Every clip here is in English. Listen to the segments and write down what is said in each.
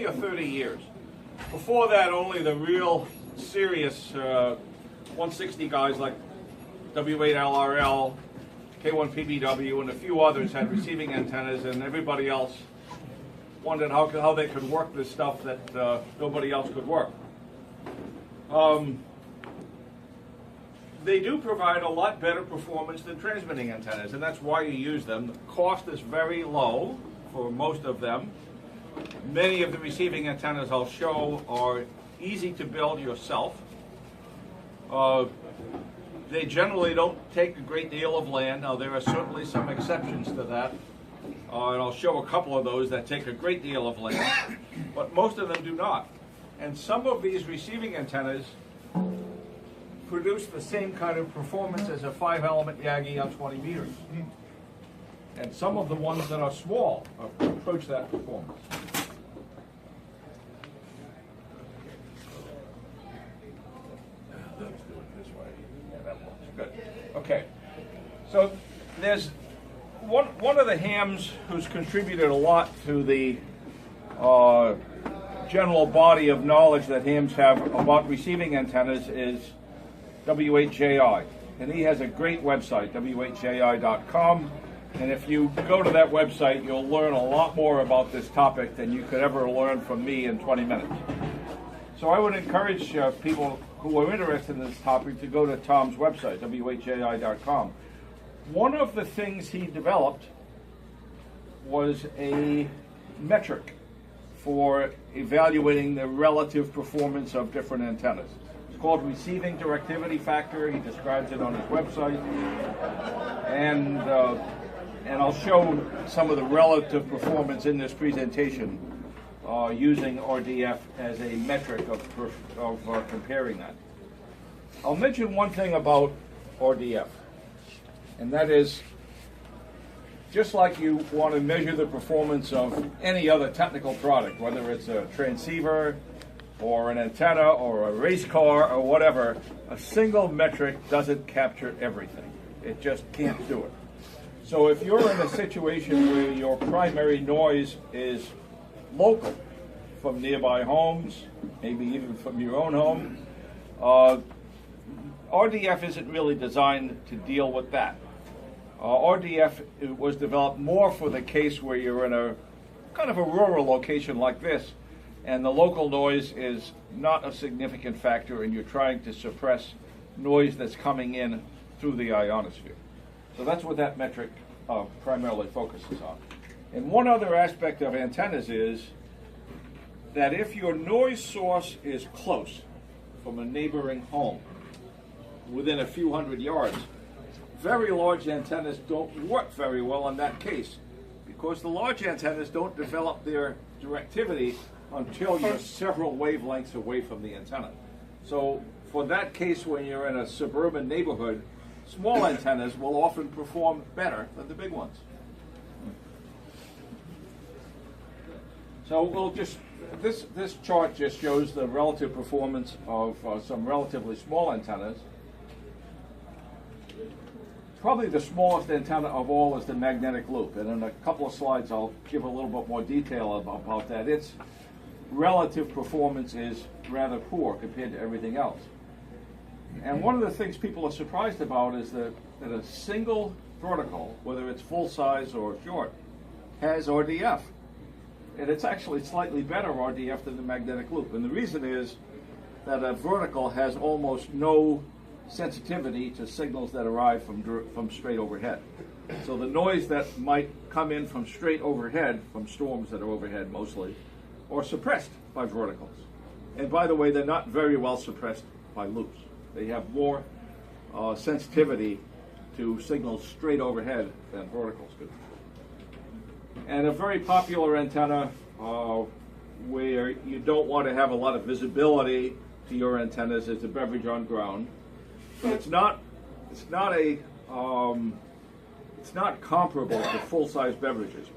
20 or 30 years. Before that, only the real serious 160 guys like W3LPL, K1PBW, and a few others had receiving antennas, and everybody else wondered how they could work this stuff that nobody else could work. They do provide a lot better performance than transmitting antennas, and that's why you use them. The cost is very low for most of them. Many of the receiving antennas I'll show are easy to build yourself. They generally don't take a great deal of land. Now, there are certainly some exceptions to that, and I'll show a couple of those that take a great deal of land, but most of them do not. And some of these receiving antennas produce the same kind of performance as a 5-element Yagi on 20 meters. And some of the ones that are small approach that performance. Let's do it this way. Yeah, that works. Good. Okay. So there's one of the hams who's contributed a lot to the general body of knowledge that hams have about receiving antennas is W3LPL, and he has a great website, W3LPL.com, and if you go to that website, you'll learn a lot more about this topic than you could ever learn from me in 20 minutes. So I would encourage people who are interested in this topic to go to Tom's website, W3LPL.com. One of the things he developed was a metric for evaluating the relative performance of different antennas. It's called receiving directivity factor. He describes it on his website, and I'll show some of the relative performance in this presentation using RDF as a metric of comparing that. I'll mention one thing about RDF, and that is, just like you want to measure the performance of any other technical product, whether it's a transceiver or an antenna or a race car or whatever, a single metric doesn't capture everything. It just can't do it. So if you're in a situation where your primary noise is local, from nearby homes, maybe even from your own home, RDF isn't really designed to deal with that. RDF was developed more for the case where you're in a kind of a rural location like this, and the local noise is not a significant factor, and you're trying to suppress noise that's coming in through the ionosphere. So that's what that metric primarily focuses on. And one other aspect of antennas is that if your noise source is close from a neighboring home, within a few hundred yards, very large antennas don't work very well in that case, because the large antennas don't develop their directivity until you're several wavelengths away from the antenna. So for that case, when you're in a suburban neighborhood, small antennas will often perform better than the big ones. So we'll just, this chart just shows the relative performance of some relatively small antennas. Probably the smallest antenna of all is the magnetic loop, and in a couple of slides I'll give a little bit more detail about that. Its relative performance is rather poor compared to everything else. And one of the things people are surprised about is that a single vertical, whether it's full size or short, has RDF. And it's actually slightly better RDF than the magnetic loop. And the reason is that a vertical has almost no sensitivity to signals that arrive from straight overhead. So the noise that might come in from straight overhead, from storms that are overhead mostly, are suppressed by verticals. And by the way, they're not very well suppressed by loops. They have more sensitivity to signals straight overhead than verticals do. And a very popular antenna where you don't want to have a lot of visibility to your antennas is the Beverage on ground. It's not comparable to full-size beverages,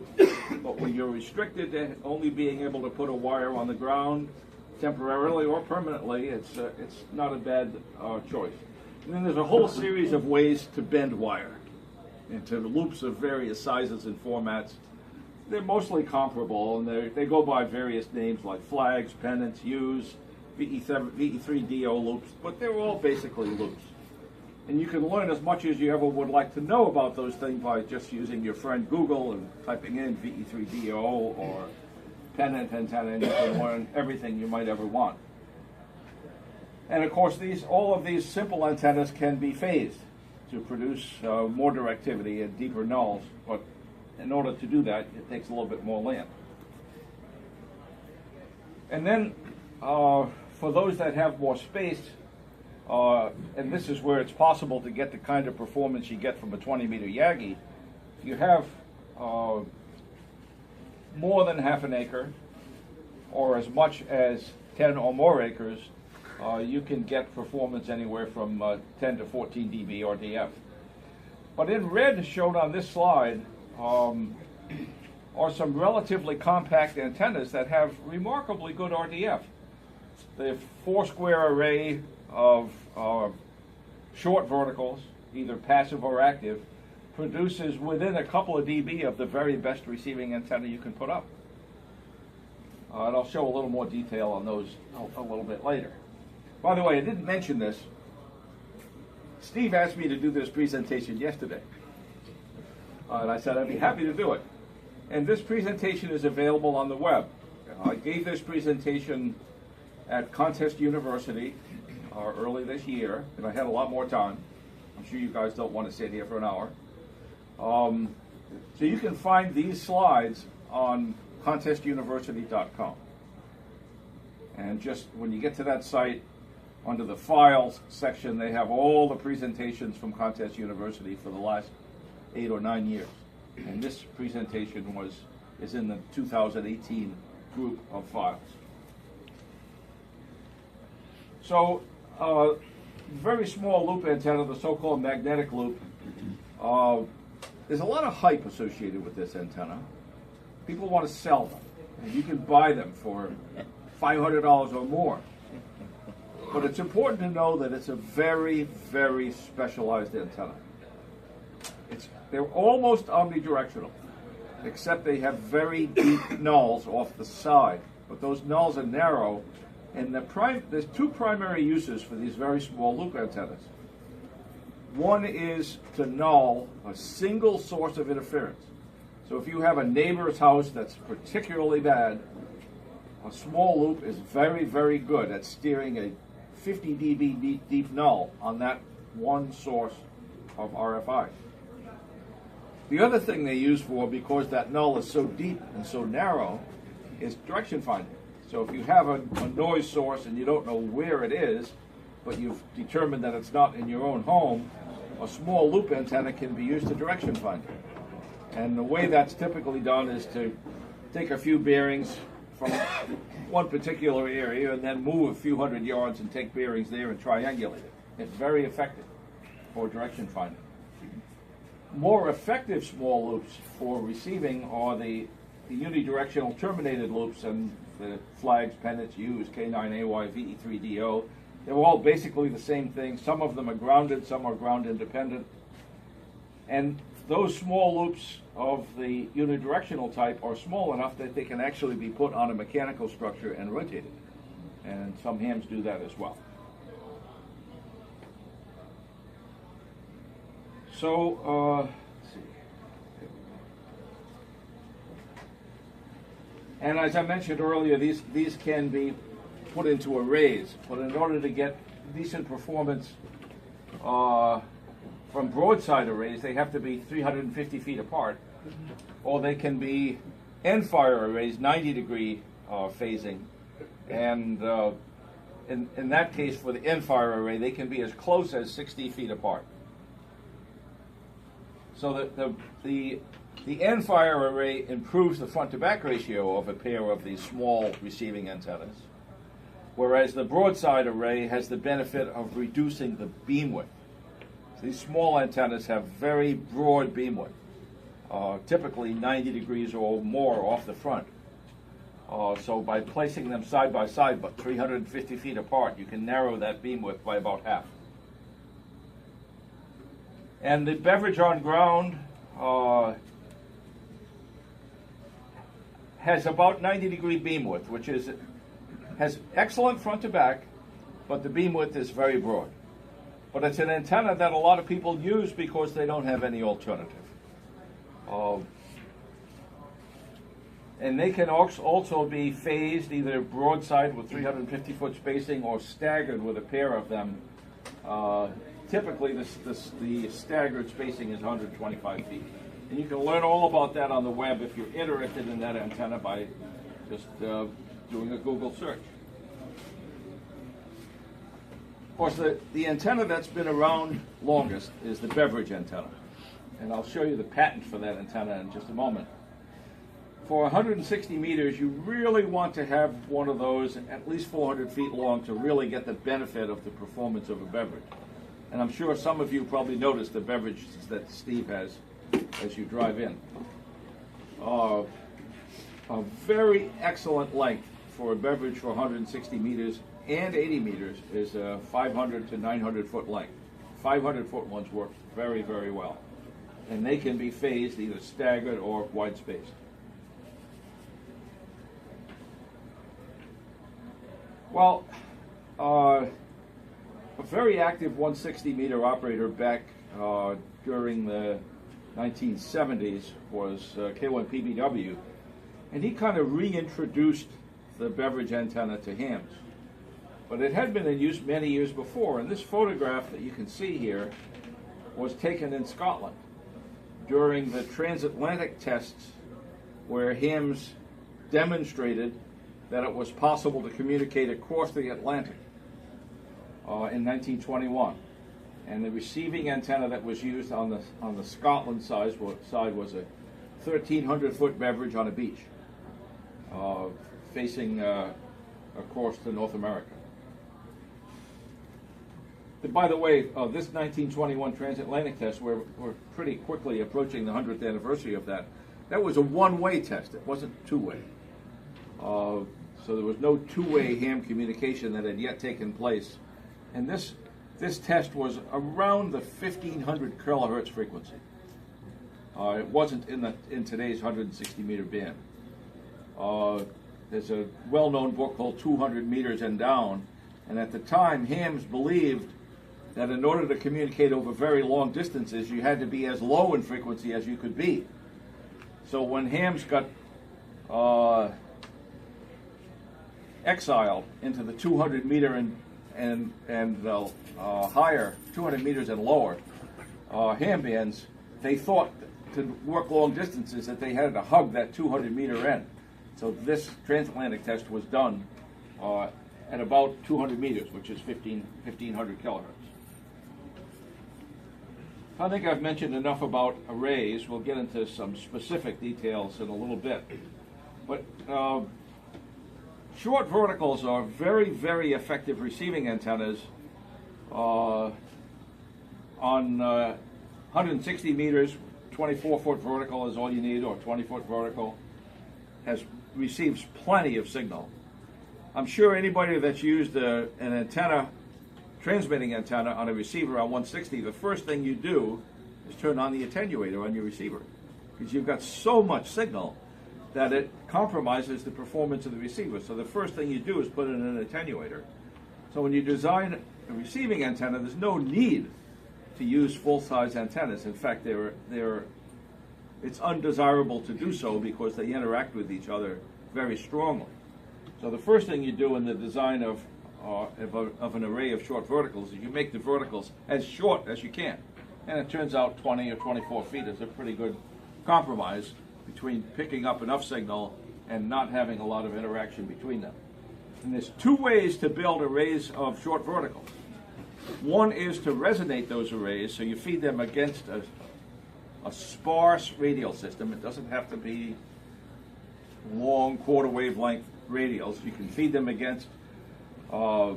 but when you're restricted to only being able to put a wire on the ground temporarily or permanently, it's not a bad choice. And then there's a whole series of ways to bend wire into loops of various sizes and formats. they're mostly comparable, and they go by various names like flags, pennants, U's, VE3DO loops, but they're all basically loops. And you can learn as much as you ever would like to know about those things by just using your friend Google and typing in VE3DO or pennant antenna, and you can learn everything you might ever want. And of course, all of these simple antennas can be phased to produce more directivity and deeper nulls, but in order to do that, it takes a little bit more land. And then, for those that have more space, and this is where it's possible to get the kind of performance you get from a 20-meter Yagi, if you have more than half an acre, or as much as 10 or more acres, you can get performance anywhere from 10 to 14 dB RDF. But in red, shown on this slide, are some relatively compact antennas that have remarkably good RDF. The 4-square array of short verticals, either passive or active, produces within a couple of dB of the very best receiving antenna you can put up. And I'll show a little more detail on those a little bit later. By the way, I didn't mention this. Steve asked me to do this presentation yesterday. And I said I'd be happy to do it. And this presentation is available on the web. I gave this presentation at Contest University early this year, and I had a lot more time. I'm sure you guys don't want to sit here for an hour. So you can find these slides on contestuniversity.com. And just when you get to that site, under the Files section, they have all the presentations from Contest University for the last 8 or 9 years. And this presentation is in the 2018 group of files. So, very small loop antenna, the so-called magnetic loop. There's a lot of hype associated with this antenna. People want to sell them, and you can buy them for $500 or more. But it's important to know that it's a very, very specialized antenna. They're almost omnidirectional, except they have very deep nulls off the side. But those nulls are narrow, and there's two primary uses for these very small loop antennas. One is to null a single source of interference. So if you have a neighbor's house that's particularly bad, a small loop is very, very good at steering a 50 dB deep null on that one source of RFI. The other thing they use for, because that null is so deep and so narrow, is direction finding. So if you have a noise source and you don't know where it is, but you've determined that it's not in your own home, a small loop antenna can be used to direction find. And the way that's typically done is to take a few bearings from one particular area and then move a few hundred yards and take bearings there and triangulate it. It's very effective for direction finding. More effective small loops for receiving are the unidirectional terminated loops, and the flags, pennants, U's, K9AY, VE3DO. They're all basically the same thing. Some of them are grounded, some are ground independent. And those small loops of the unidirectional type are small enough that they can actually be put on a mechanical structure and rotated. And some hams do that as well. So, let's see. And as I mentioned earlier, these can be put into arrays, but in order to get decent performance from broadside arrays, they have to be 350 feet apart, or they can be end-fire arrays, 90-degree phasing, and in that case, for the end-fire array, they can be as close as 60 feet apart. So that the end-fire array improves the front-to-back ratio of a pair of these small receiving antennas, whereas the broadside array has the benefit of reducing the beam width. So these small antennas have very broad beam width, typically 90 degrees or more off the front. So by placing them side by side, but 350 feet apart, you can narrow that beam width by about half. And the Beverage on ground has about 90-degree beam width, which has excellent front to back, but the beam width is very broad. But it's an antenna that a lot of people use because they don't have any alternative. And they can also be phased either broadside with 350-foot spacing or staggered with a pair of them. Typically, the staggered spacing is 125 feet. And you can learn all about that on the web if you're interested in that antenna by just doing a Google search. Of course, the antenna that's been around longest is the Beverage Antenna. And I'll show you the patent for that antenna in just a moment. For 160 meters, you really want to have one of those at least 400 feet long to really get the benefit of the performance of a beverage. And I'm sure some of you probably noticed the beverages that Steve has as you drive in. A very excellent length for a beverage for 160 meters and 80 meters is a 500 to 900 foot length. 500 foot ones work very, very well. And they can be phased either staggered or wide spaced. Well, a very active 160 meter operator back during the 1970s was K1PBW, and he kind of reintroduced the Beverage Antenna to hams. But it had been in use many years before, and this photograph that you can see here was taken in Scotland during the transatlantic tests where hams demonstrated that it was possible to communicate across the Atlantic in 1921. And the receiving antenna that was used on the Scotland side was a 1,300-foot beverage on a beach, facing across to North America. By the way, this 1921 transatlantic test, we're pretty quickly approaching the 100th anniversary of that. That was a one-way test. It wasn't two-way. So there was no two-way ham communication that had yet taken place. And this test was around the 1,500 kilohertz frequency. It wasn't in today's 160-meter band. There's a well-known book called 200 Meters and Down, and at the time, hams believed that in order to communicate over very long distances, you had to be as low in frequency as you could be. So when hams got exiled into the 200 meter and higher, 200 meters and lower ham bands, they thought to work long distances that they had to hug that 200 meter end. So this transatlantic test was done at about 200 meters, which is 1,500 kilohertz. I think I've mentioned enough about arrays. We'll get into some specific details in a little bit. But short verticals are very, very effective receiving antennas. On 160 meters, 24-foot vertical is all you need, or 20-foot vertical, receives plenty of signal. I'm sure anybody that's used an antenna, transmitting antenna on a receiver on 160, the first thing you do is turn on the attenuator on your receiver, because you've got so much signal that it compromises the performance of the receiver. So the first thing you do is put in an attenuator. So when you design a receiving antenna, there's no need to use full-size antennas. In fact, it's undesirable to do so because they interact with each other very strongly. So the first thing you do in the design of an array of short verticals is you make the verticals as short as you can. And it turns out 20 or 24 feet is a pretty good compromise between picking up enough signal and not having a lot of interaction between them. And there's two ways to build arrays of short verticals. One is to resonate those arrays, so you feed them against a sparse radial system. It doesn't have to be long quarter wavelength radials. You can feed them against a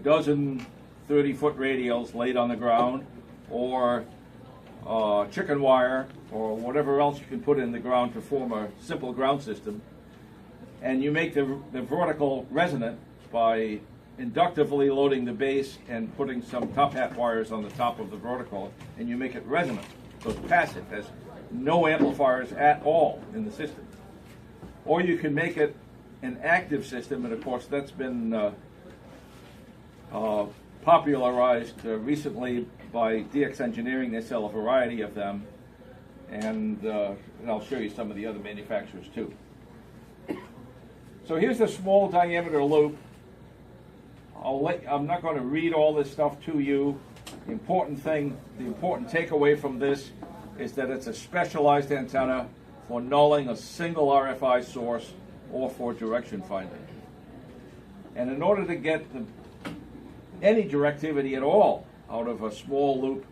dozen 30-foot radials laid on the ground, or chicken wire, or whatever else you can put in the ground to form a simple ground system. And you make the vertical resonant by inductively loading the base and putting some top hat wires on the top of the vertical, and you make it resonant. So it's passive, has no amplifiers at all in the system. or you can make it an active system, and of course that's been popularized recently by DX Engineering. They sell a variety of them, and I'll show you some of the other manufacturers too. So here's the small diameter loop. I'm not going to read all this stuff to you. The important takeaway from this is that it's a specialized antenna for nulling a single RFI source or for direction finding. And in order to get any directivity at all out of a small loop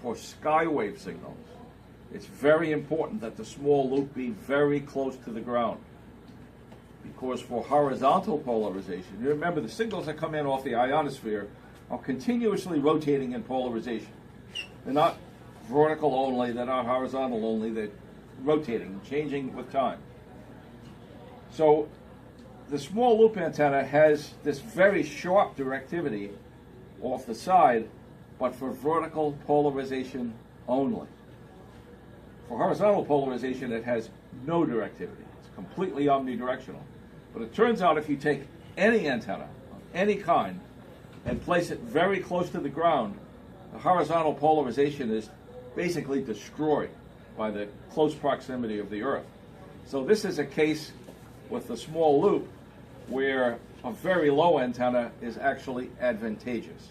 for skywave signals, it's very important that the small loop be very close to the ground. Because for horizontal polarization, you remember the signals that come in off the ionosphere are continuously rotating in polarization. They're not vertical only, they're not horizontal only, they're rotating, changing with time. So the small loop antenna has this very sharp directivity off the side, but for vertical polarization only. For horizontal polarization, it has no directivity. It's completely omnidirectional. But it turns out if you take any antenna of any kind and place it very close to the ground, the horizontal polarization is basically destroyed by the close proximity of the Earth. So this is a case with the small loop where a very low antenna is actually advantageous.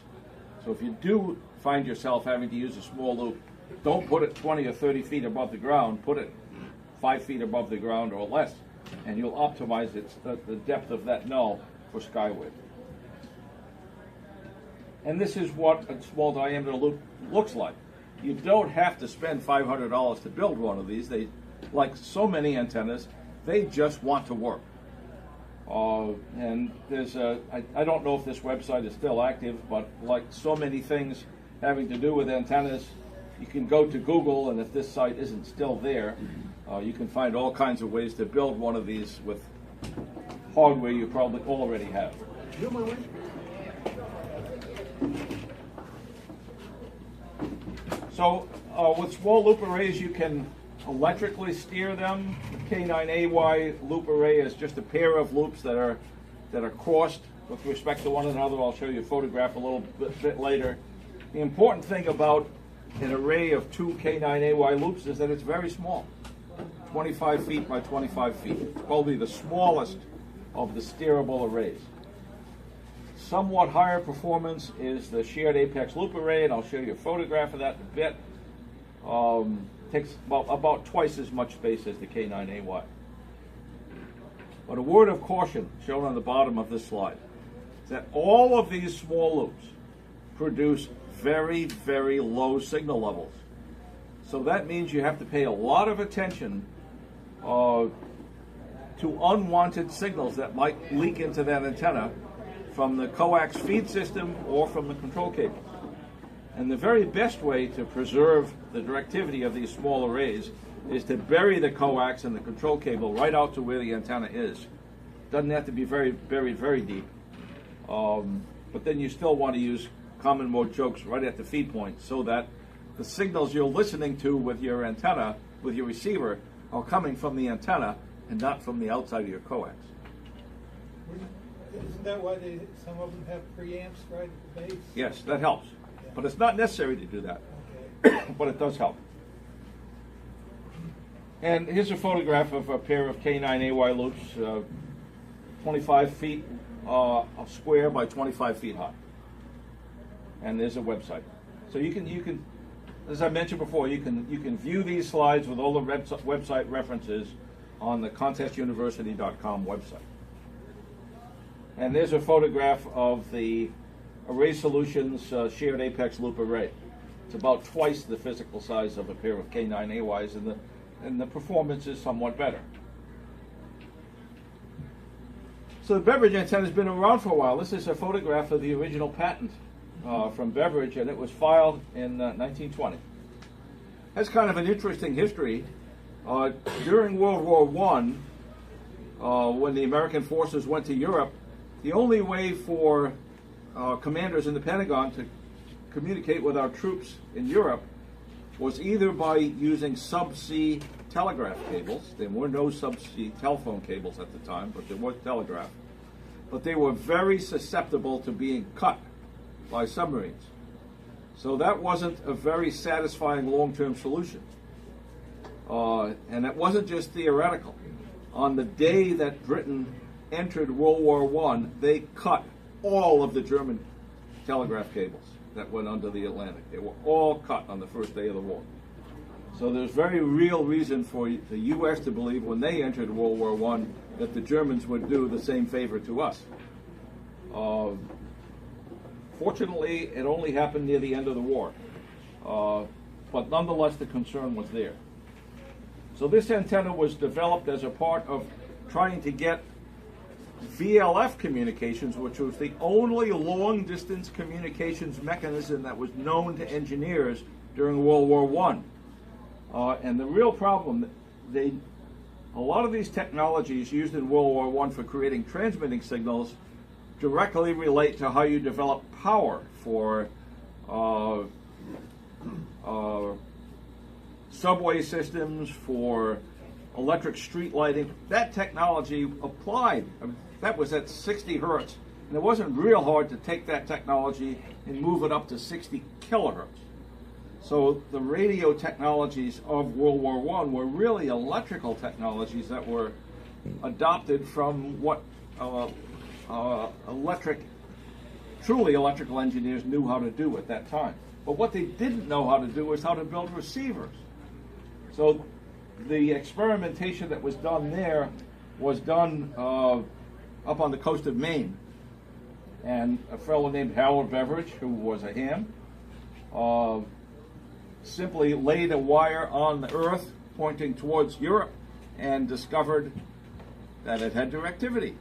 So if you do find yourself having to use a small loop, don't put it 20 or 30 feet above the ground, put it 5 feet above the ground or less, and you'll optimize the depth of that null for skywave. And this is what a small diameter loop looks like. You don't have to spend $500 to build one of these. They, like so many antennas, they just want to work. And there's I don't know if this website is still active, but like so many things having to do with antennas, you can go to Google, and if this site isn't still there, you can find all kinds of ways to build one of these with hardware you probably already have. So with small loop arrays, you can electrically steer them. The K9AY loop array is just a pair of loops that are crossed with respect to one another. I'll show you a photograph a little bit later. The important thing about an array of two K9AY loops is that it's very small, 25 feet by 25 feet, probably the smallest of the steerable arrays. Somewhat higher performance is the shared apex loop array, and I'll show you a photograph of that in a bit. Takes about twice as much space as the K9AY. But a word of caution shown on the bottom of this slide is that all of these small loops produce very, very low signal levels. So that means you have to pay a lot of attention to unwanted signals that might leak into that antenna from the coax feed system or from the control cables. And the very best way to preserve the directivity of these small arrays is to bury the coax and the control cable right out to where the antenna is. Doesn't have to be buried very deep, but then you still want to use common mode chokes right at the feed point so that the signals you're listening to with your antenna, with your receiver, are coming from the antenna and not from the outside of your coax. Isn't that why some of them have preamps right at the base? Yes, that helps. Yeah. But it's not necessary to do that. Okay. But it does help. And here's a photograph of a pair of K9AY loops, 25 feet square by 25 feet high. And there's a website. So you can, as I mentioned before, you can view these slides with all the website references on the contestuniversity.com website. And there's a photograph of the Array Solutions shared apex loop array. It's about twice the physical size of a pair of K9AYs, and the performance is somewhat better. So the Beverage Antenna has been around for a while. This is a photograph of the original patent from Beverage, and it was filed in 1920. That's kind of an interesting history. During World War I, when the American forces went to Europe, the only way for commanders in the Pentagon to communicate with our troops in Europe was either by using subsea telegraph cables. There were no subsea telephone cables at the time, but there was telegraph. But they were very susceptible to being cut by submarines. So that wasn't a very satisfying long-term solution. And it wasn't just theoretical. On the day that Britain entered World War I, they cut all of the German telegraph cables that went under the Atlantic. They were all cut on the first day of the war. So there's very real reason for the U.S. to believe when they entered World War I that the Germans would do the same favor to us. Fortunately, it only happened near the end of the war. But nonetheless, the concern was there. So this antenna was developed as a part of trying to get VLF communications, which was the only long-distance communications mechanism that was known to engineers during World War I. And the real problem, a lot of these technologies used in World War I for creating transmitting signals directly relate to how you develop power for subway systems, for electric street lighting. That technology applied. That was at 60 hertz. And it wasn't real hard to take that technology and move it up to 60 kilohertz. So the radio technologies of World War I were really electrical technologies that were adopted from what truly electrical engineers knew how to do at that time. But what they didn't know how to do was how to build receivers. So the experimentation that was done there was done up on the coast of Maine. And a fellow named Howard Beverage, who was a ham, simply laid a wire on the Earth pointing towards Europe and discovered that it had directivity.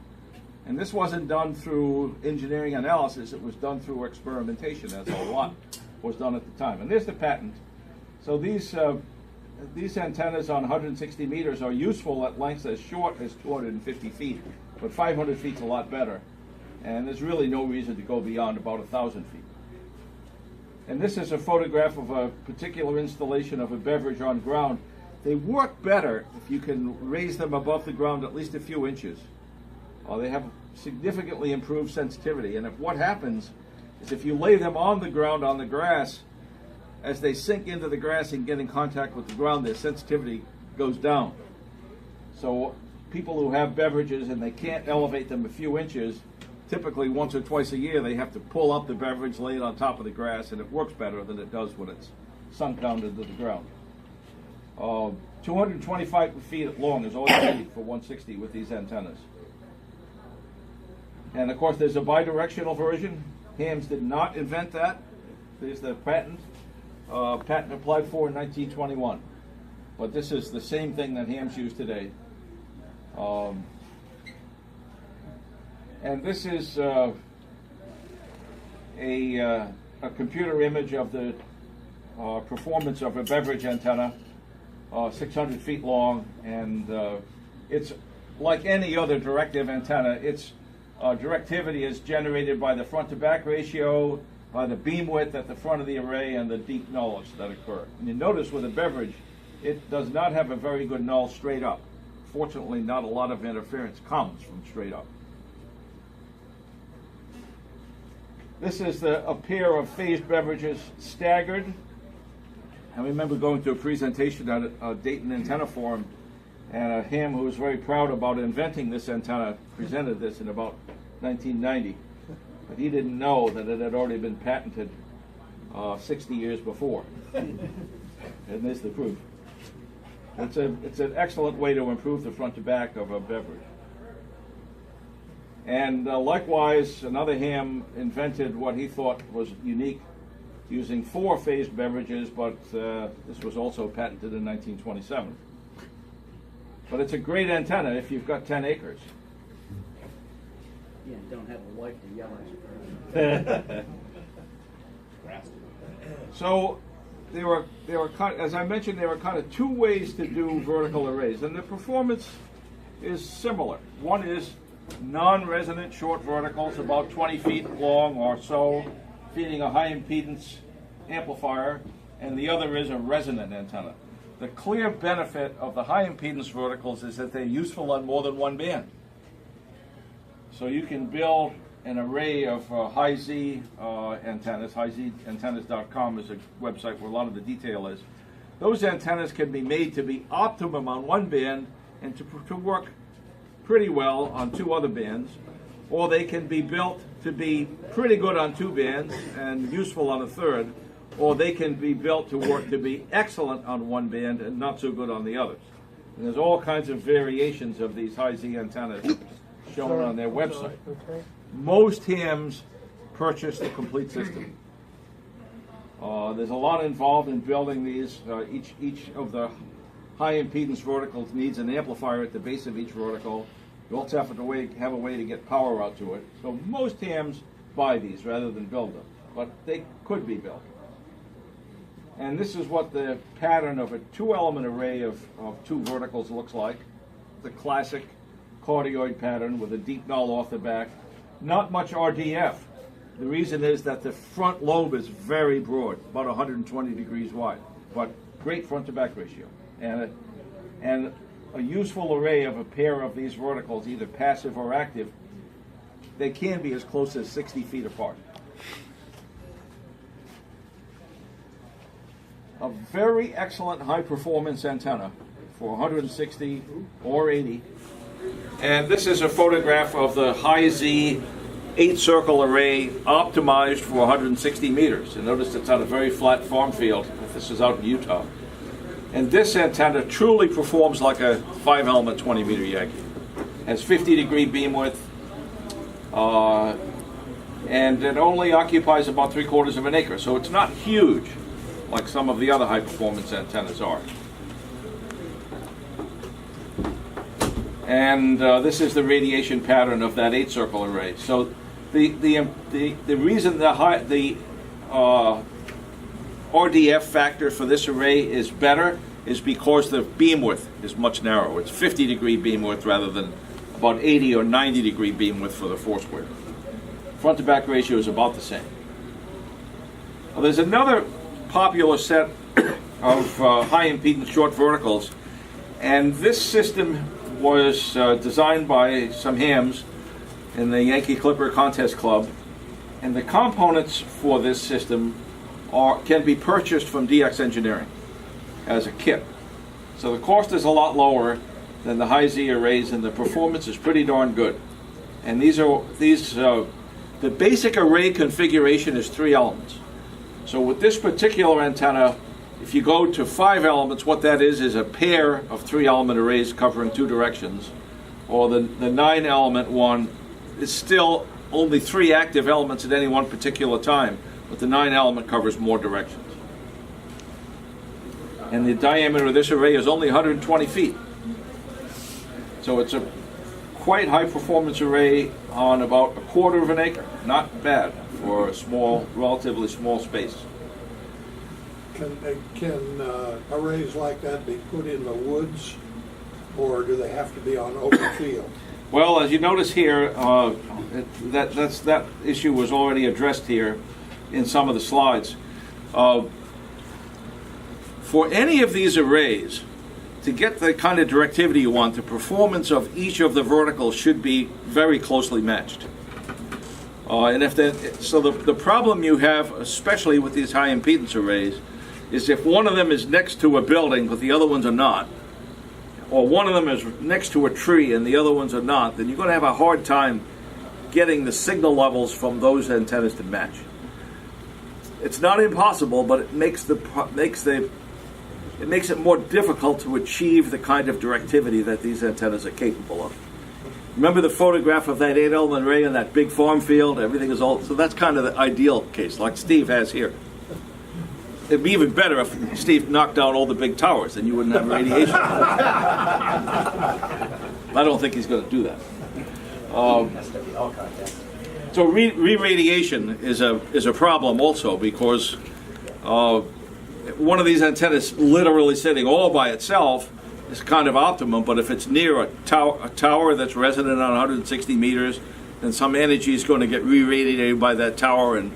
And this wasn't done through engineering analysis, it was done through experimentation, as a lot was done at the time. And there's the patent. So these antennas on 160 meters are useful at lengths as short as 250 feet, but 500 feet is a lot better. And there's really no reason to go beyond about 1,000 feet. And this is a photograph of a particular installation of a Beverage on ground. They work better if you can raise them above the ground at least a few inches. They have significantly improved sensitivity. And what happens is if you lay them on the ground on the grass, as they sink into the grass and get in contact with the ground, their sensitivity goes down. So people who have beverages and they can't elevate them a few inches, typically once or twice a year they have to pull up the beverage, lay it on top of the grass, and it works better than it does when it's sunk down into the ground. 225 feet long is all you need for 160 with these antennas. And of course there's a bidirectional version. Hams did not invent that. There's the patent. Patent applied for in 1921. But this is the same thing that hams use today. And this is a computer image of the performance of a Beverage antenna, 600 feet long, and it's like any other directive antenna. Its directivity is generated by the front-to-back ratio, by the beam width at the front of the array, and the deep nulls that occur. And you notice with a Beverage, it does not have a very good null straight up. Fortunately, not a lot of interference comes from straight up. This is a pair of phased beverages staggered. I remember going to a presentation at a Dayton Antenna Forum, and a ham who was very proud about inventing this antenna presented this in about 1990. But he didn't know that it had already been patented 60 years before. And there's the proof. It's an excellent way to improve the front to back of a beverage. And likewise, another ham invented what he thought was unique, using 4 phased beverages, but this was also patented in 1927. But it's a great antenna if you've got 10 acres. Yeah, and don't have a wife to yell at you. So they were cut, as I mentioned, there were kind of 2 ways to do vertical arrays, and the performance is similar. One is non-resonant short verticals, about 20 feet long or so, feeding a high impedance amplifier, and the other is a resonant antenna. The clear benefit of the high impedance verticals is that they're useful on more than one band. So you can build an array of high Z antennas. HighZantennas.com is a website where a lot of the detail is. Those antennas can be made to be optimum on one band and to work pretty well on two other bands, or they can be built to be pretty good on two bands and useful on a third, or they can be built to work to be excellent on one band and not so good on the others. And there's all kinds of variations of these high Z antennas shown on their website. Most hams purchase the complete system. There's a lot involved in building these. Each of the high impedance verticals needs an amplifier at the base of each vertical. You also have a way to get power out to it. So most hams buy these rather than build them, but they could be built. And this is what the pattern of a two-element array of two verticals looks like. The classic cardioid pattern with a deep null off the back. Not much RDF. The reason is that the front lobe is very broad, about 120 degrees wide, but great front-to-back ratio. And a useful array of a pair of these verticals, either passive or active, they can be as close as 60 feet apart. A very excellent high-performance antenna for 160 or 80. And this is a photograph of the high Z 8-circle array optimized for 160 meters. And notice it's on a very flat farm field. This is out in Utah. And this antenna truly performs like a 5-element 20-meter Yankee. Has 50-degree beam width, and it only occupies about 3/4 of an acre. So it's not huge like some of the other high-performance antennas are. And this is the radiation pattern of that 8-circle array. So the reason the RDF factor for this array is better is because the beam width is much narrower. It's 50-degree beam width rather than about 80 or 90-degree beam width for the Foursquare. Front-to-back ratio is about the same. Well, there's another popular set of high-impedance short verticals, and this system was designed by some hams in the Yankee Clipper Contest Club, and the components for this system can be purchased from DX Engineering as a kit. So the cost is a lot lower than the high Z arrays, and the performance is pretty darn good. And the basic array configuration is 3 elements. So with this particular antenna, if you go to 5 elements, what that is a pair of 3-element arrays covering 2 directions. Or the 9-element one is still only 3 active elements at any one particular time, but the 9-element covers more directions. And the diameter of this array is only 120 feet. So it's a quite high performance array on about 1/4 of an acre. Not bad for a small, relatively small space. Can arrays like that be put in the woods, or do they have to be on open field? Well, as you notice here, that issue was already addressed here in some of the slides. For any of these arrays, to get the kind of directivity you want, the performance of each of the verticals should be very closely matched. The problem you have, especially with these high impedance arrays, is if one of them is next to a building but the other ones are not, or one of them is next to a tree and the other ones are not, then you're going to have a hard time getting the signal levels from those antennas to match. It's not impossible, but it makes it more difficult to achieve the kind of directivity that these antennas are capable of. Remember the photograph of that 8-element array in that big farm field? Everything is all, so that's kind of the ideal case, like Steve has here. It'd be even better if Steve knocked down all the big towers, then you wouldn't have radiation. I don't think he's going to do that. So re-radiation is a problem also, because one of these antennas literally sitting all by itself is kind of optimum, but if it's near a tower that's resonant on 160 meters, then some energy is going to get re-radiated by that tower and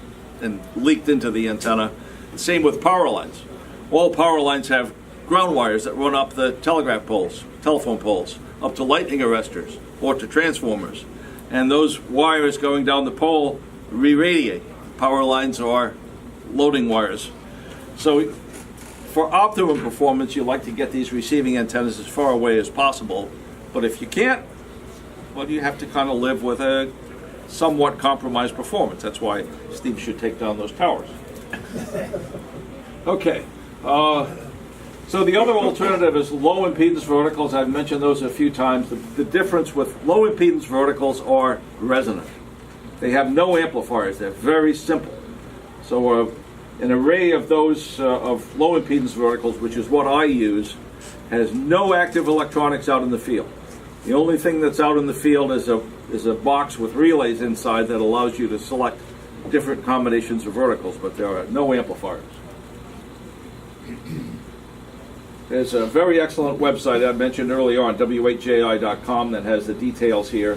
leaked into the antenna. Same with power lines. All power lines have ground wires that run up the telegraph poles, telephone poles, up to lightning arresters or to transformers. And those wires going down the pole re-radiate. Power lines are loading wires. So for optimum performance, you like to get these receiving antennas as far away as possible. But if you can't, well, you have to kind of live with a somewhat compromised performance. That's why Steve should take down those towers. Okay. So the other alternative is low impedance verticals. I've mentioned those a few times. The difference with low impedance verticals are resonant. They have no amplifiers. They're very simple. So an array of those of low impedance verticals, which is what I use, has no active electronics out in the field. The only thing that's out in the field is a box with relays inside that allows you to select different combinations of verticals, but there are no amplifiers. There's a very excellent website I mentioned earlier on, W3LPL.com, that has the details here.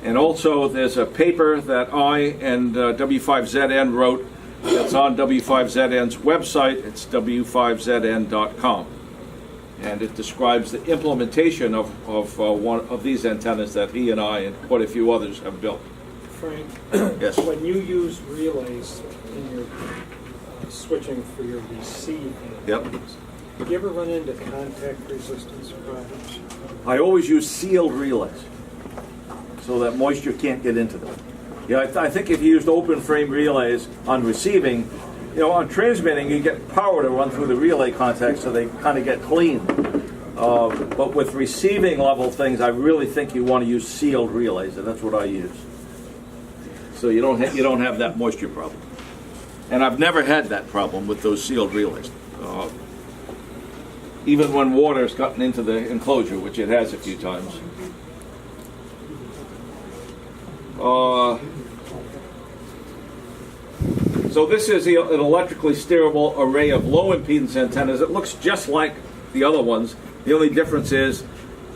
And also there's a paper that I and W5ZN wrote that's on W5ZN's website. It's W5ZN.com. And it describes the implementation of one of these antennas that he and I and quite a few others have built. Frank, Yes. when you use relays in your switching for your receive Yep. antennas, do you ever run into contact resistance problems? I always use sealed relays so that moisture can't get into them. Yeah, I think if you used open frame relays on receiving, on transmitting, you get power to run through the relay contacts so they kind of get clean. But with receiving level things, I really think you want to use sealed relays, and that's what I use. So you don't have that moisture problem. And I've never had that problem with those sealed relays. Even when water's gotten into the enclosure, which it has a few times. So this is an electrically steerable array of low impedance antennas. It looks just like the other ones. The only difference is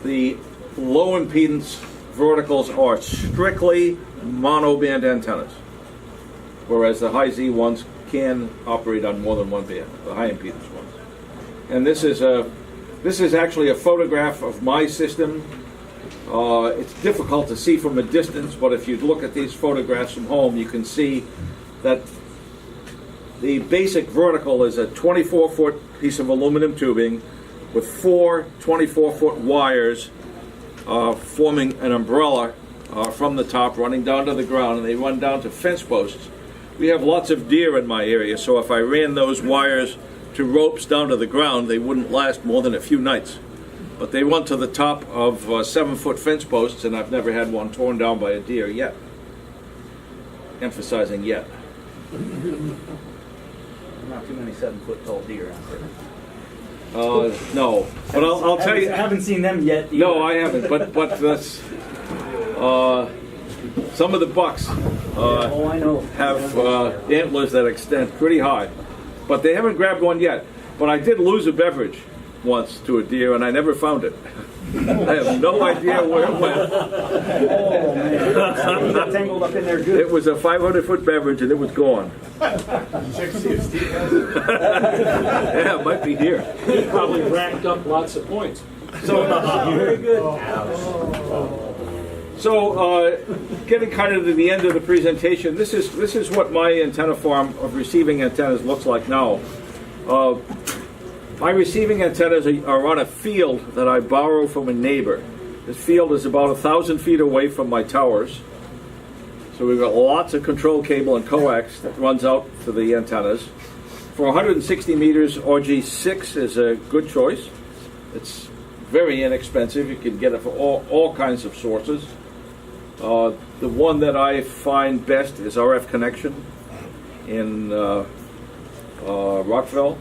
the low impedance verticals are strictly monoband antennas, whereas the high Z ones can operate on more than one band, the high impedance ones. And this is actually a photograph of my system. It's difficult to see from a distance, but if you look at these photographs from home, you can see that the basic vertical is a 24-foot piece of aluminum tubing with four 24-foot wires forming an umbrella from the top running down to the ground, and they run down to fence posts. We have lots of deer in my area, so if I ran those wires to ropes down to the ground, they wouldn't last more than a few nights. But they run to the top of 7-foot fence posts, and I've never had one torn down by a deer yet. Emphasizing yet. Not too many 7-foot tall deer out there. No, but I'll tell you. I haven't seen them yet either. No, I haven't. But this, some of the bucks Oh, I know. have antlers that extend pretty high, but they haven't grabbed one yet. But I did lose a beverage once to a deer, and I never found it. I have no idea where it went. Oh, man. He got tangled up in there good. It was a 500-foot beverage, and it was gone. Check to see if Steve has it. Yeah, it might be here. He probably racked up lots of points. Very good. So, getting kind of to the end of the presentation, this is what my antenna farm of receiving antennas looks like now. My receiving antennas are on a field that I borrow from a neighbor. This field is about 1,000 feet away from my towers. So we've got lots of control cable and coax that runs out to the antennas. For 160 meters, RG6 is a good choice. It's very inexpensive. You can get it for all kinds of sources. The one that I find best is RF Connection in Rockville.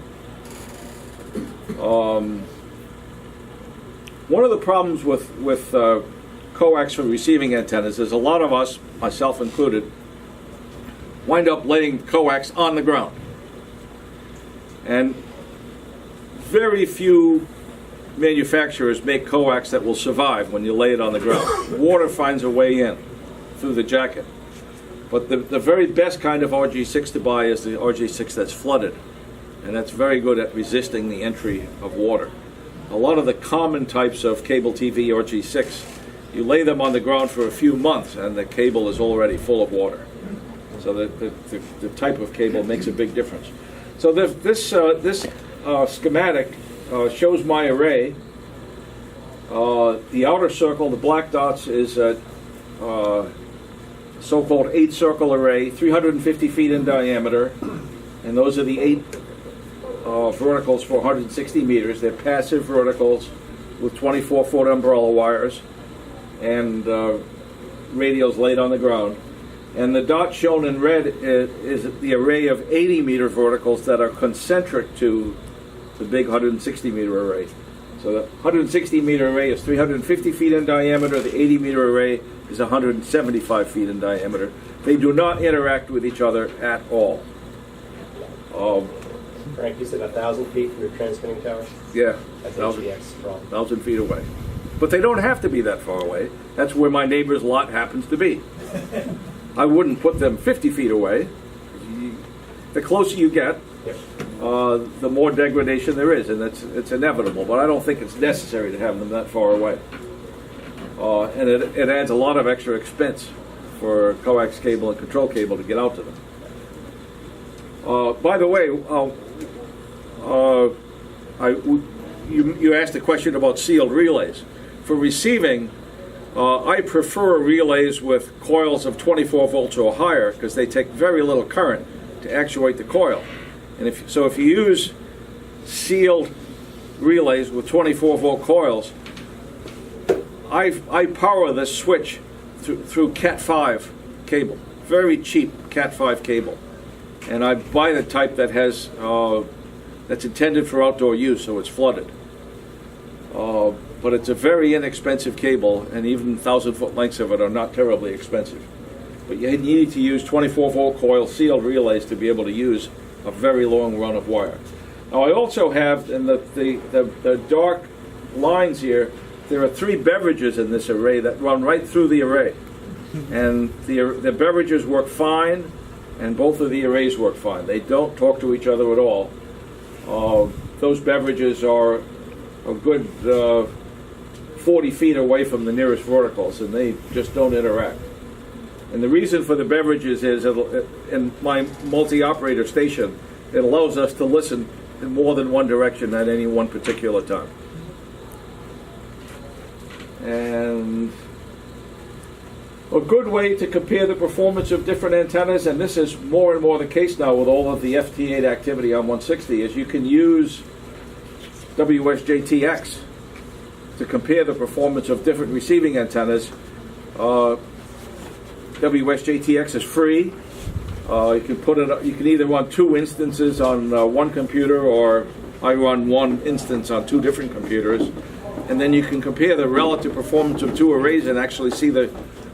One of the problems with coax for receiving antennas is a lot of us, myself included, wind up laying coax on the ground. And very few manufacturers make coax that will survive when you lay it on the ground. Water finds a way in through the jacket. But the very best kind of RG6 to buy is the RG6 that's flooded. and that's very good at resisting the entry of water. A lot of the common types of cable TV or G6, you lay them on the ground for a few months and the cable is already full of water. So the type of cable makes a big difference. So this schematic shows my array. The outer circle, the black dots, is a so-called 8-circle array, 350 feet in diameter, and those are the 8 verticals for 160 meters. They're passive verticals with 24-foot umbrella wires and radios laid on the ground. And the dot shown in red is the array of 80-meter verticals that are concentric to the big 160-meter array. So the 160-meter array is 350 feet in diameter. The 80-meter array is 175 feet in diameter. They do not interact with each other at all. Frank, you said 1,000 feet from your transmitting tower? Yeah, That's 1,000 HDX problem. 1,000 feet away. But they don't have to be that far away. That's where my neighbor's lot happens to be. I wouldn't put them 50 feet away. The closer you get, Yep. the more degradation there is, and it's inevitable. But I don't think it's necessary to have them that far away. And it adds a lot of extra expense for coax cable and control cable to get out to them. By the way, you asked a question about sealed relays. For receiving, I prefer relays with coils of 24 volts or higher because they take very little current to actuate the coil. And if you use sealed relays with 24 volt coils, I power this switch through Cat 5 cable, very cheap Cat 5 cable, and I buy the type that has that's intended for outdoor use, so it's flooded. But it's a very inexpensive cable, and even 1,000-foot lengths of it are not terribly expensive. But you need to use 24-volt coil sealed relays to be able to use a very long run of wire. Now I also have, in the dark lines here, there are 3 beverages in this array that run right through the array. And the beverages work fine, and both of the arrays work fine. They don't talk to each other at all. Those beverages are a good 40 feet away from the nearest verticals, and they just don't interact. And the reason for the beverages is, in my multi-operator station, it allows us to listen in more than one direction at any one particular time. And a good way to compare the performance of different antennas, and this is more and more the case now with all of the FT8 activity on 160, is you can use WSJTX to compare the performance of different receiving antennas. WSJTX is free. You can either run 2 instances on one computer, or I run 1 instance on 2 different computers, and then you can compare the relative performance of 2 arrays and actually see the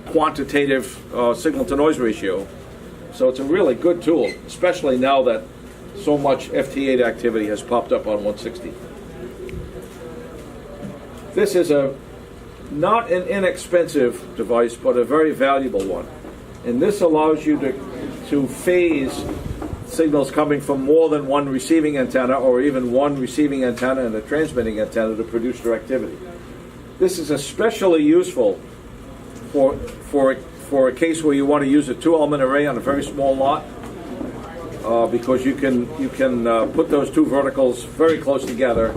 quantitative signal-to-noise ratio. So it's a really good tool, especially now that so much FT8 activity has popped up on 160. This is not an inexpensive device, but a very valuable one. And this allows you to phase signals coming from more than one receiving antenna, or even one receiving antenna and a transmitting antenna, to produce directivity. This is especially useful for a case where you want to use a 2-element array on a very small lot, because you can put those 2 verticals very close together,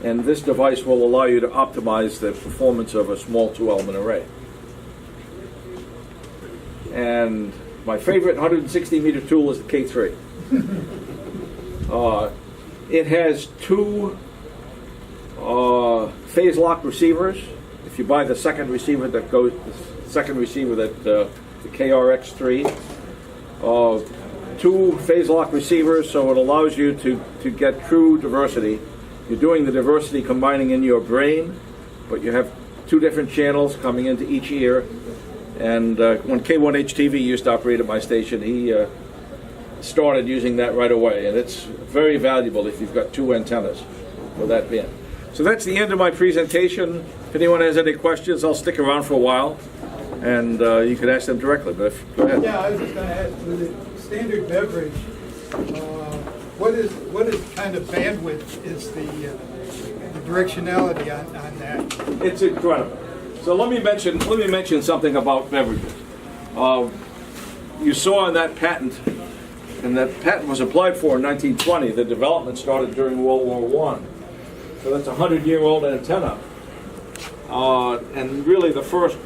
and this device will allow you to optimize the performance of a small 2-element array. And my favorite 160-meter tool is the K3. It has 2 phase lock receivers. If you buy the second receiver the KRX3, 2 phase lock receivers, so it allows you to get true diversity. You're doing the diversity combining in your brain, but you have 2 different channels coming into each ear. And when K1HTV used to operate at my station, he started using that right away, and it's very valuable if you've got 2 antennas for that band. So that's the end of my presentation. If anyone has any questions, I'll stick around for a while, and you can ask them directly. But go ahead. Yeah, I was just going to ask, with the standard beverage, What is kind of bandwidth is the directionality on that? It's incredible. So let me mention something about beverages. You saw in that patent, and that patent was applied for in 1920. The development started during World War I. So that's a 100-year-old antenna, and really the first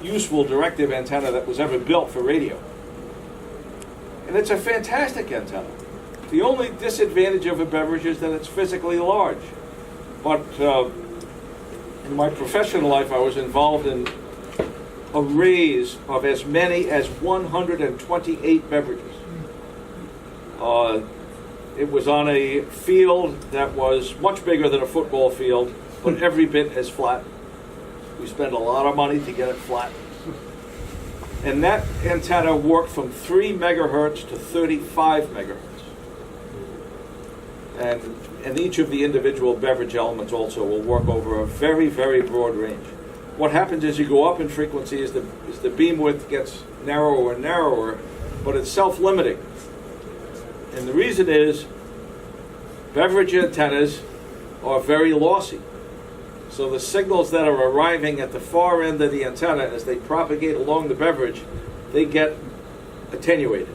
useful directive antenna that was ever built for radio. And it's a fantastic antenna. The only disadvantage of a beverage is that it's physically large. But in my professional life, I was involved in arrays of as many as 128 beverages. It was on a field that was much bigger than a football field, but every bit as flat. We spent a lot of money to get it flat. And that antenna worked from 3 megahertz to 35 megahertz. And each of the individual beverage elements also will work over a very, very broad range. What happens as you go up in frequency is the beam width gets narrower and narrower, but it's self-limiting. And the reason is beverage antennas are very lossy. So the signals that are arriving at the far end of the antenna as they propagate along the beverage, they get attenuated.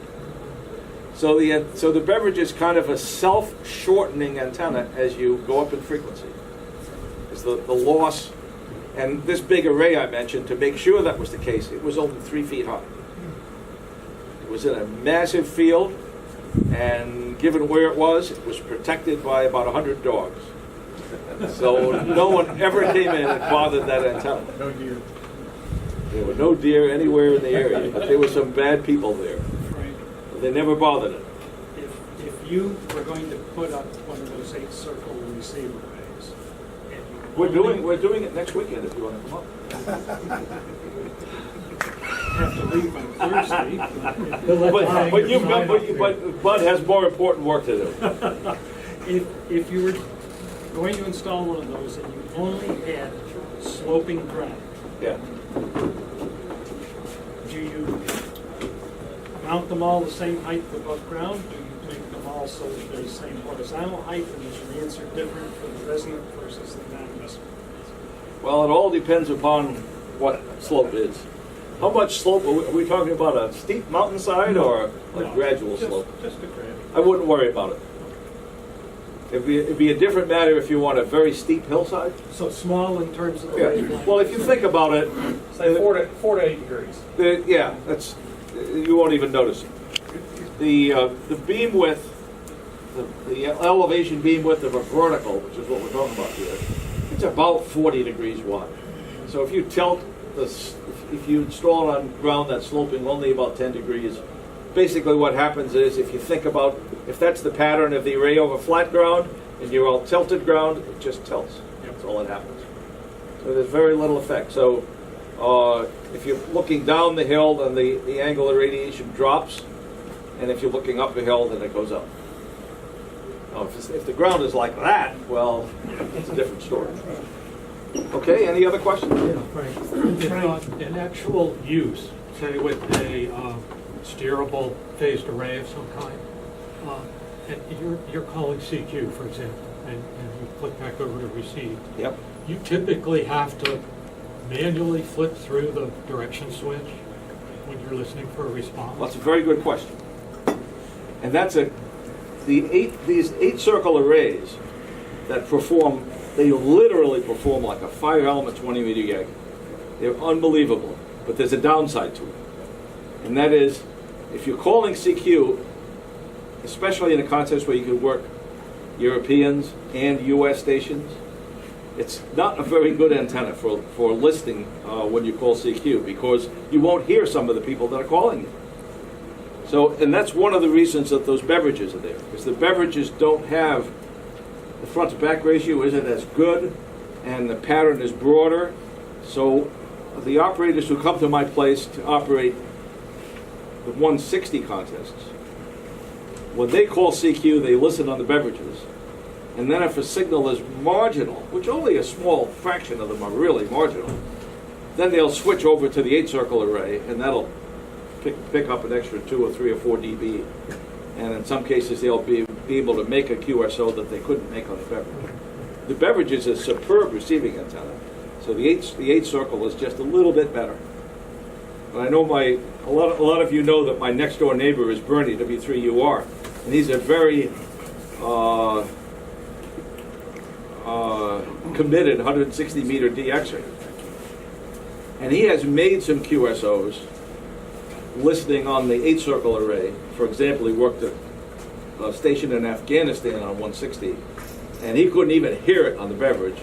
So the beverage is kind of a self-shortening antenna as you go up in frequency. It's the loss. And this big array I mentioned, to make sure that was the case, it was only 3 feet high. It was in a massive field, and given where it was protected by about 100 dogs. So no one ever came in and bothered that antenna. No deer. There were no deer anywhere in the area, but there were some bad people there. Frank, But they never bothered it. if you were going to put up one of those 8-circle receiver arrays, and you We're doing it next weekend if you want to come up. have to leave on Thursday. But Bud has more important work to do. If you were going to install one of those and you only had sloping ground, Yeah. do you mount them all the same height above ground? Do you make them all so that they're the same horizontal height, and is your answer different for the resonant versus the non-resonant? Well, it all depends upon what slope is. How much slope? Are we talking about a steep mountainside or a gradual slope? Just a gradual. I wouldn't worry about it. It'd be a different matter if you want a very steep hillside. So small in terms of the Yeah. wavelength. Well, if you think about it, Say 4 to 8 degrees. you won't even notice it. The beam width, the elevation beam width of a vertical, which is what we're talking about here, it's about 40 degrees wide. So if you tilt if you install it on ground that's sloping only about 10 degrees, basically what happens is, if you think about, if that's the pattern of the array over flat ground and you're all tilted ground, it just tilts. That's all that happens. So there's very little effect. So if you're looking down the hill, then the angle of radiation drops, and if you're looking up the hill, then it goes up. Now, if the ground is like that, well, it's a different story. Okay, any other questions? Frank, in actual use, say with a steerable phased array of some kind, and you're calling CQ, for example, and you click back over to receive. Yep. You typically have to manually flip through the direction switch when you're listening for a response. Well, that's a very good question. And that's these 8-circle arrays that perform, they literally perform like a 5-element 20-meter gig. They're unbelievable, but there's a downside to it. And that is, if you're calling CQ, especially in a contest where you can work Europeans and US stations, it's not a very good antenna for listening when you call CQ, because you won't hear some of the people that are calling you. So, and that's one of the reasons that those beverages are there, because the beverages don't have, the front to back ratio isn't as good, and the pattern is broader. So the operators who come to my place to operate the 160 contests, when they call CQ, they listen on the beverages. And then if a signal is marginal, which only a small fraction of them are really marginal, then they'll switch over to the 8-circle array, and that'll pick up an extra 2 or 3 or 4 dB. And in some cases, they'll be able to make a QSO that they couldn't make on the Beverage. The Beverage is a superb receiving antenna. So the eight circle is just a little bit better. But I know a lot of you know that my next door neighbor is Bernie, W3UR, and he's a very committed 160 meter DXer. And he has made some QSOs listening on the 8 circle array. For example, he worked at a station in Afghanistan on 160, and he couldn't even hear it on the Beverage,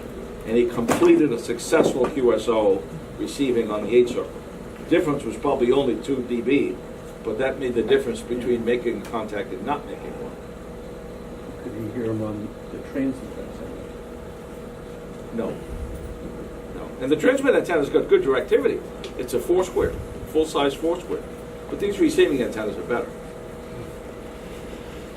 and he completed a successful QSO receiving on the 8 circle. The difference was probably only 2 dB, but that made the difference between making contact and not making one. Could you hear them on the transmit antenna? No. No. And the transmit antenna's got good directivity. It's a 4-square, full-size 4-square. But these receiving antennas are better.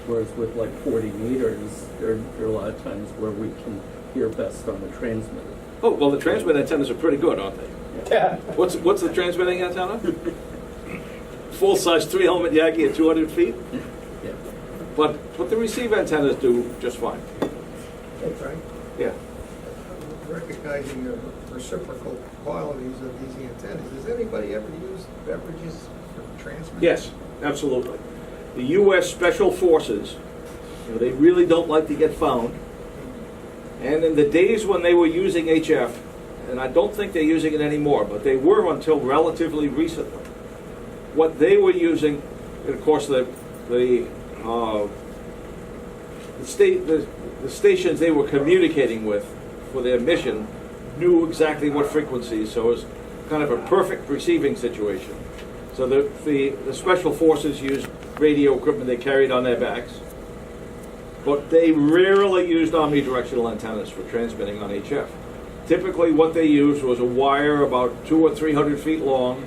Whereas with like 40 meters, there are a lot of times where we can hear best on the transmitter. Oh, well, the transmit antennas are pretty good, aren't they? Yeah. What's the transmitting antenna? Full-size 3-element Yagi at 200 feet? Yeah. But the receive antennas do just fine. Hey, Frank, Yeah. recognizing the reciprocal qualities of these antennas, has anybody ever used beverages for transmitting? Yes, absolutely. The U.S. Special Forces, they really don't like to get found. And in the days when they were using HF, and I don't think they're using it anymore, but they were until relatively recently. What they were using, and of course the stations they were communicating with for their mission knew exactly what frequencies, so it was kind of a perfect receiving situation. So the Special Forces used radio equipment they carried on their backs, but they rarely used omnidirectional antennas for transmitting on HF. Typically what they used was a wire about 200 or 300 feet long,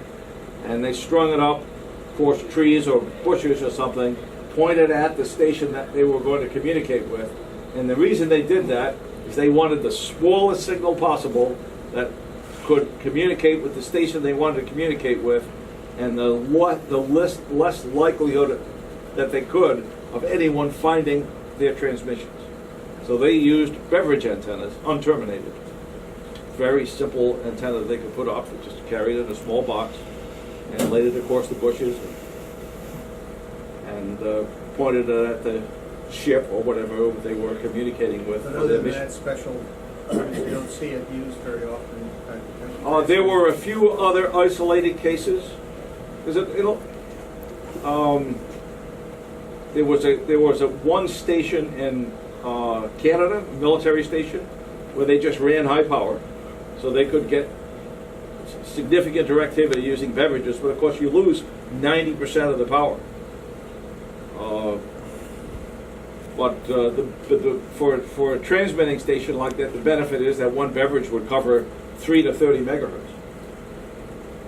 and they strung it up, of course trees or bushes or something, pointed at the station that they were going to communicate with. And the reason they did that is they wanted the smallest signal possible that could communicate with the station they wanted to communicate with, and the less likelihood that they could of anyone finding their transmissions. So they used Beverage antennas, unterminated. Very simple antenna they could put up. They just carried it in a small box and laid it across the bushes and pointed it at the ship or whatever they were communicating with. But for other their than mission. that special, you don't see it used very often. There were a few other isolated cases. There was a one station in Canada, a military station, where they just ran high power, so they could get significant directivity using beverages. But of course, you lose 90% of the power. For a transmitting station like that, the benefit is that one beverage would cover 3 to 30 megahertz.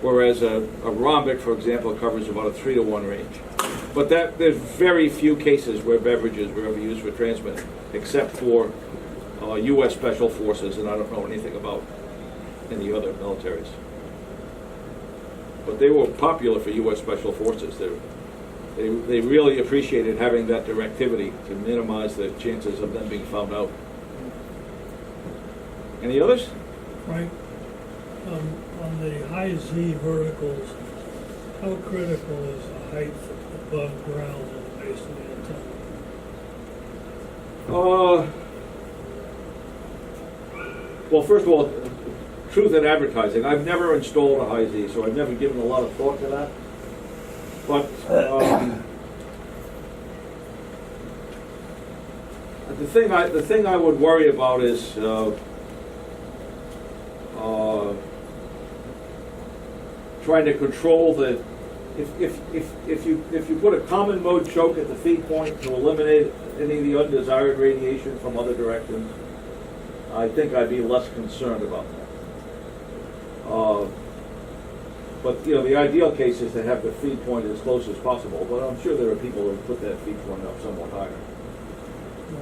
Whereas a rhombic, for example, covers about a 3 to 1 range. But there's very few cases where beverages were ever used for transmitting, except for U.S. Special Forces, and I don't know anything about any other militaries. But they were popular for U.S. Special Forces. They really appreciated having that directivity to minimize the chances of them being found out. Any others? Frank, on the high Z verticals, how critical is the height above ground on the base of the antenna? Well, first of all, truth in advertising. I've never installed a high Z, so I've never given a lot of thought to that. But the thing I would worry about is trying to control the. If you put a common mode choke at the feed point to eliminate any of the undesired radiation from other directions, I think I'd be less concerned about that. But the ideal case is to have the feed point as close as possible. But I'm sure there are people who put that feed point up somewhat higher.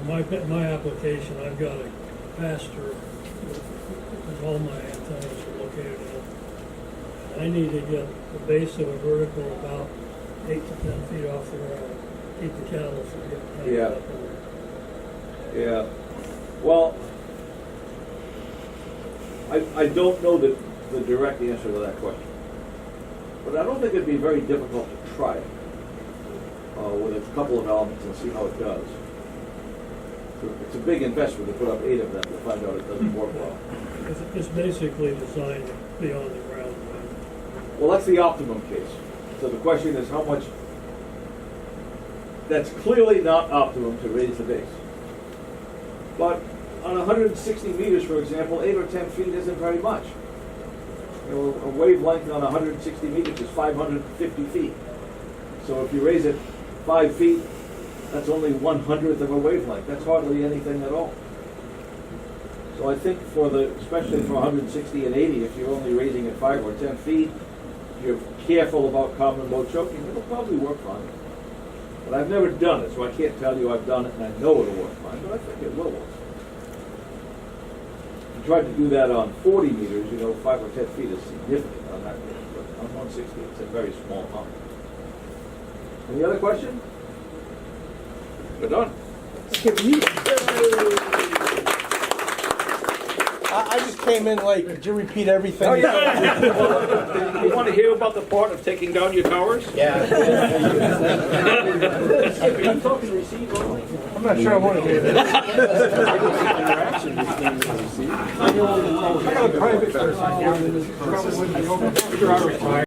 Well, my application, I've got a pasture because all my antennas are located in. I need to get the base of a vertical about 8 to 10 feet off the ground. keep the cattle from getting Yeah. tangled up in there. Yeah. Well, I don't know the direct answer to that question. But I don't think it'd be very difficult to try it with a couple of elements and see how it does. It's a big investment to put up 8 of them to find out it doesn't work well. It's basically designed to be on the ground. Well, that's the optimum case. So the question is how much, that's clearly not optimum to raise the base. But on 160 meters, for example, 8 or 10 feet isn't very much. You know, a wavelength on 160 meters is 550 feet. So if you raise it 5 feet, that's only 1/100th of a wavelength. That's hardly anything at all. So I think especially for 160 and 80, if you're only raising it 5 or 10 feet, if you're careful about common mode choking, it'll probably work fine. But I've never done it, so I can't tell you I've done it and I know it'll work fine, but I think it will work. If you tried to do that on 40 meters, 5 or 10 feet is significant on that, but on 160, it's a very small amount. Any other question? We're done. I just came in late. Could you repeat everything? Oh, yeah. You want to hear about the part of taking down your towers? Yeah. Are you talking receive only? I'm not sure I want to hear that. I got a private person. Probably wouldn't be open.